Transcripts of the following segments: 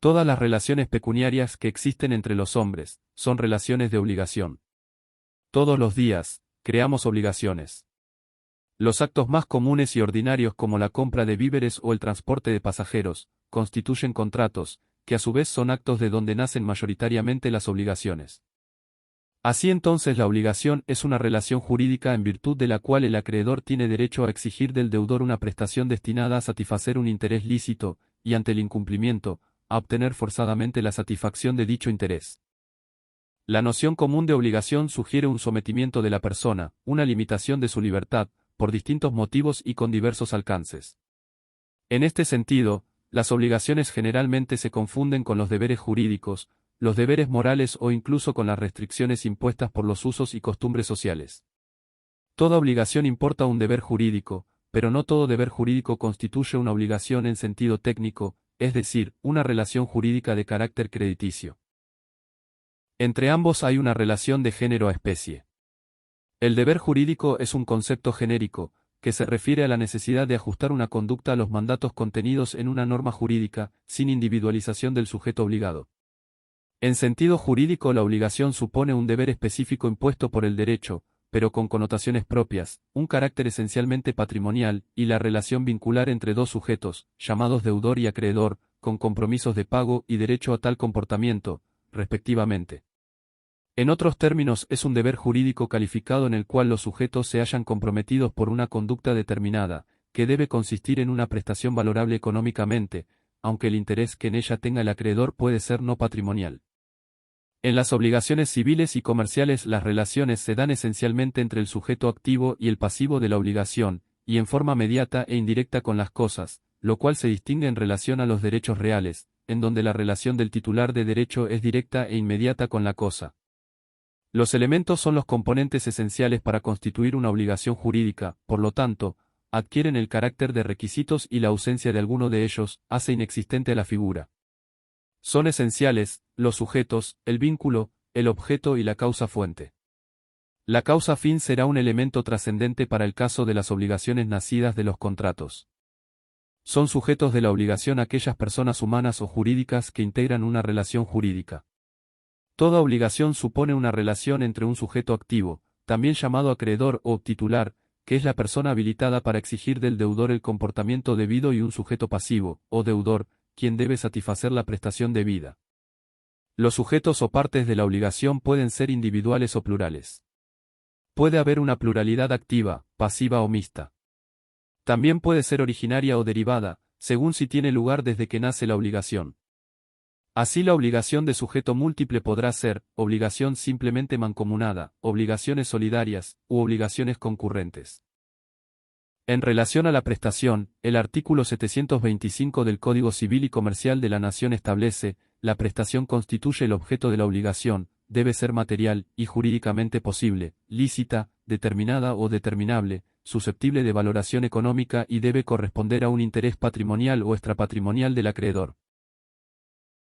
Todas las relaciones pecuniarias que existen entre los hombres son relaciones de obligación. Todos los días, creamos obligaciones. Los actos más comunes y ordinarios como la compra de víveres o el transporte de pasajeros, constituyen contratos, que a su vez son actos de donde nacen mayoritariamente las obligaciones. Así entonces la obligación es una relación jurídica en virtud de la cual el acreedor tiene derecho a exigir del deudor una prestación destinada a satisfacer un interés lícito, y ante el incumplimiento, a obtener forzadamente la satisfacción de dicho interés. La noción común de obligación sugiere un sometimiento de la persona, una limitación de su libertad, por distintos motivos y con diversos alcances. En este sentido, las obligaciones generalmente se confunden con los deberes jurídicos, los deberes morales o incluso con las restricciones impuestas por los usos y costumbres sociales. Toda obligación importa un deber jurídico, pero no todo deber jurídico constituye una obligación en sentido técnico, es decir, una relación jurídica de carácter crediticio. Entre ambos hay una relación de género a especie. El deber jurídico es un concepto genérico, que se refiere a la necesidad de ajustar una conducta a los mandatos contenidos en una norma jurídica, sin individualización del sujeto obligado. En sentido jurídico, la obligación supone un deber específico impuesto por el derecho, pero con connotaciones propias, un carácter esencialmente patrimonial, y la relación vincular entre dos sujetos, llamados deudor y acreedor, con compromisos de pago y derecho a tal comportamiento, respectivamente. En otros términos, es un deber jurídico calificado en el cual los sujetos se hallan comprometidos por una conducta determinada, que debe consistir en una prestación valorable económicamente, aunque el interés que en ella tenga el acreedor puede ser no patrimonial. En las obligaciones civiles y comerciales las relaciones se dan esencialmente entre el sujeto activo y el pasivo de la obligación, y en forma mediata e indirecta con las cosas, lo cual se distingue en relación a los derechos reales, en donde la relación del titular de derecho es directa e inmediata con la cosa. Los elementos son los componentes esenciales para constituir una obligación jurídica, por lo tanto, adquieren el carácter de requisitos y la ausencia de alguno de ellos hace inexistente la figura. Son esenciales, los sujetos, el vínculo, el objeto y la causa fuente. La causa fin será un elemento trascendente para el caso de las obligaciones nacidas de los contratos. Son sujetos de la obligación aquellas personas humanas o jurídicas que integran una relación jurídica. Toda obligación supone una relación entre un sujeto activo, también llamado acreedor o titular, que es la persona habilitada para exigir del deudor el comportamiento debido, y un sujeto pasivo, o deudor, quien debe satisfacer la prestación debida. Los sujetos o partes de la obligación pueden ser individuales o plurales. Puede haber una pluralidad activa, pasiva o mixta. También puede ser originaria o derivada, según si tiene lugar desde que nace la obligación. Así la obligación de sujeto múltiple podrá ser, obligación simplemente mancomunada, obligaciones solidarias, u obligaciones concurrentes. En relación a la prestación, el artículo 725 del Código Civil y Comercial de la Nación establece: la prestación constituye el objeto de la obligación, debe ser material y jurídicamente posible, lícita, determinada o determinable, susceptible de valoración económica y debe corresponder a un interés patrimonial o extrapatrimonial del acreedor.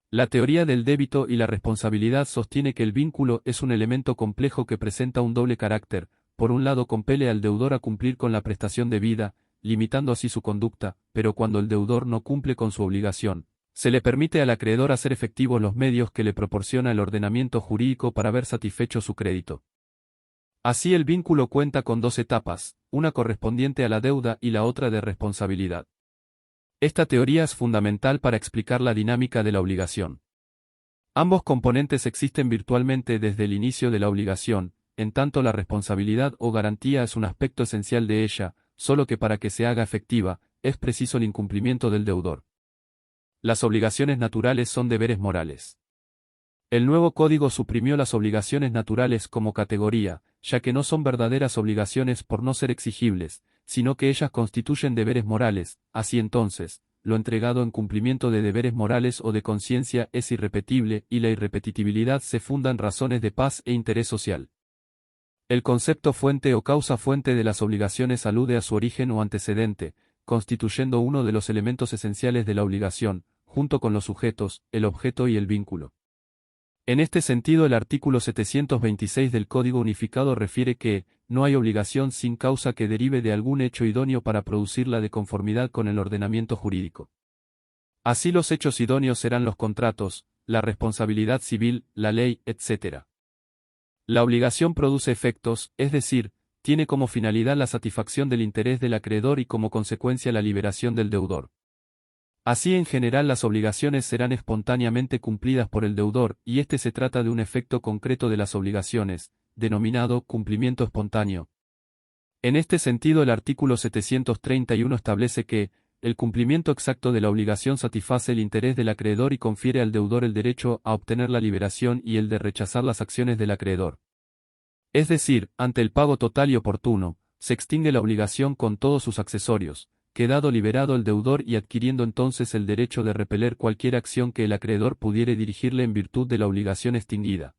La teoría del débito y la responsabilidad sostiene que el vínculo es un elemento complejo que presenta un doble carácter. Por un lado compele al deudor a cumplir con la prestación debida, limitando así su conducta, pero cuando el deudor no cumple con su obligación, se le permite al acreedor hacer efectivos los medios que le proporciona el ordenamiento jurídico para ver satisfecho su crédito. Así el vínculo cuenta con dos etapas, una correspondiente a la deuda y la otra de responsabilidad. Esta teoría es fundamental para explicar la dinámica de la obligación. Ambos componentes existen virtualmente desde el inicio de la obligación, en tanto la responsabilidad o garantía es un aspecto esencial de ella, solo que para que se haga efectiva, es preciso el incumplimiento del deudor. Las obligaciones naturales son deberes morales. El nuevo código suprimió las obligaciones naturales como categoría, ya que no son verdaderas obligaciones por no ser exigibles, sino que ellas constituyen deberes morales. Así entonces, lo entregado en cumplimiento de deberes morales o de conciencia es irrepetible, y la irrepetibilidad se funda en razones de paz e interés social. El concepto fuente o causa fuente de las obligaciones alude a su origen o antecedente, constituyendo uno de los elementos esenciales de la obligación, junto con los sujetos, el objeto y el vínculo. En este sentido, el artículo 726 del Código Unificado refiere que no hay obligación sin causa que derive de algún hecho idóneo para producirla de conformidad con el ordenamiento jurídico. Así los hechos idóneos serán los contratos, la responsabilidad civil, la ley, etc. La obligación produce efectos, es decir, tiene como finalidad la satisfacción del interés del acreedor y como consecuencia la liberación del deudor. Así en general las obligaciones serán espontáneamente cumplidas por el deudor, y este se trata de un efecto concreto de las obligaciones, denominado cumplimiento espontáneo. En este sentido el artículo 731 establece que, el cumplimiento exacto de la obligación satisface el interés del acreedor y confiere al deudor el derecho a obtener la liberación y el de rechazar las acciones del acreedor. Es decir, ante el pago total y oportuno, se extingue la obligación con todos sus accesorios, quedado liberado el deudor y adquiriendo entonces el derecho de repeler cualquier acción que el acreedor pudiere dirigirle en virtud de la obligación extinguida.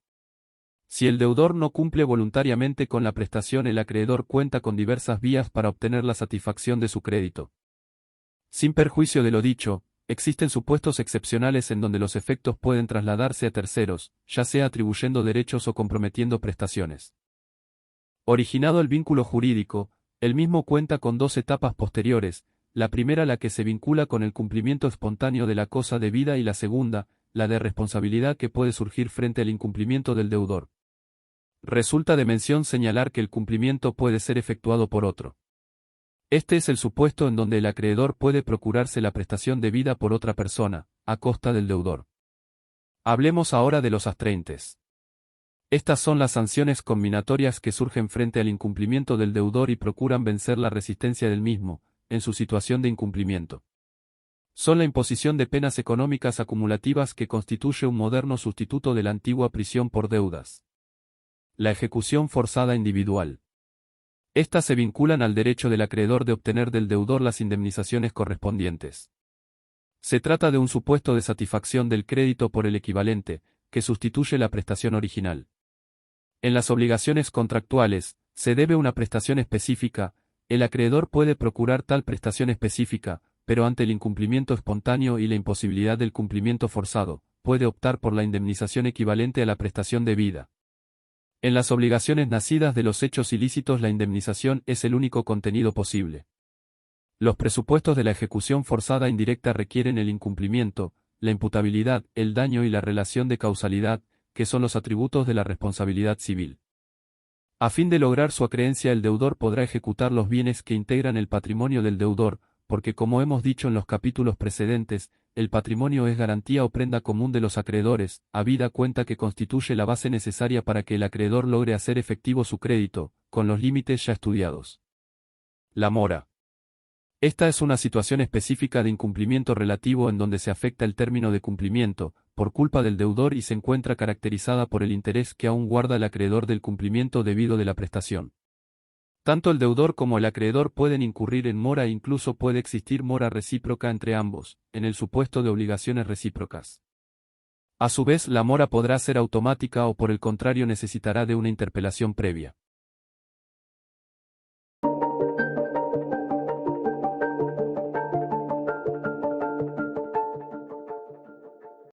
Si el deudor no cumple voluntariamente con la prestación, el acreedor cuenta con diversas vías para obtener la satisfacción de su crédito. Sin perjuicio de lo dicho, existen supuestos excepcionales en donde los efectos pueden trasladarse a terceros, ya sea atribuyendo derechos o comprometiendo prestaciones. Originado el vínculo jurídico, el mismo cuenta con dos etapas posteriores, la primera la que se vincula con el cumplimiento espontáneo de la cosa debida y la segunda, la de responsabilidad que puede surgir frente al incumplimiento del deudor. Resulta de mención señalar que el cumplimiento puede ser efectuado por otro. Este es el supuesto en donde el acreedor puede procurarse la prestación debida por otra persona, a costa del deudor. Hablemos ahora de los astreintes. Estas son las sanciones conminatorias que surgen frente al incumplimiento del deudor y procuran vencer la resistencia del mismo, en su situación de incumplimiento. Son la imposición de penas económicas acumulativas que constituye un moderno sustituto de la antigua prisión por deudas. La ejecución forzada individual. Estas se vinculan al derecho del acreedor de obtener del deudor las indemnizaciones correspondientes. Se trata de un supuesto de satisfacción del crédito por el equivalente, que sustituye la prestación original. En las obligaciones contractuales, se debe una prestación específica, el acreedor puede procurar tal prestación específica, pero ante el incumplimiento espontáneo y la imposibilidad del cumplimiento forzado, puede optar por la indemnización equivalente a la prestación debida. En las obligaciones nacidas de los hechos ilícitos la indemnización es el único contenido posible. Los presupuestos de la ejecución forzada indirecta requieren el incumplimiento, la imputabilidad, el daño y la relación de causalidad, que son los atributos de la responsabilidad civil. A fin de lograr su acreencia el deudor podrá ejecutar los bienes que integran el patrimonio del deudor, porque como hemos dicho en los capítulos precedentes, el patrimonio es garantía o prenda común de los acreedores, habida cuenta que constituye la base necesaria para que el acreedor logre hacer efectivo su crédito, con los límites ya estudiados. La mora. Esta es una situación específica de incumplimiento relativo en donde se afecta el término de cumplimiento, por culpa del deudor y se encuentra caracterizada por el interés que aún guarda el acreedor del cumplimiento debido de la prestación. Tanto el deudor como el acreedor pueden incurrir en mora e incluso puede existir mora recíproca entre ambos, en el supuesto de obligaciones recíprocas. A su vez, la mora podrá ser automática o por el contrario necesitará de una interpelación previa.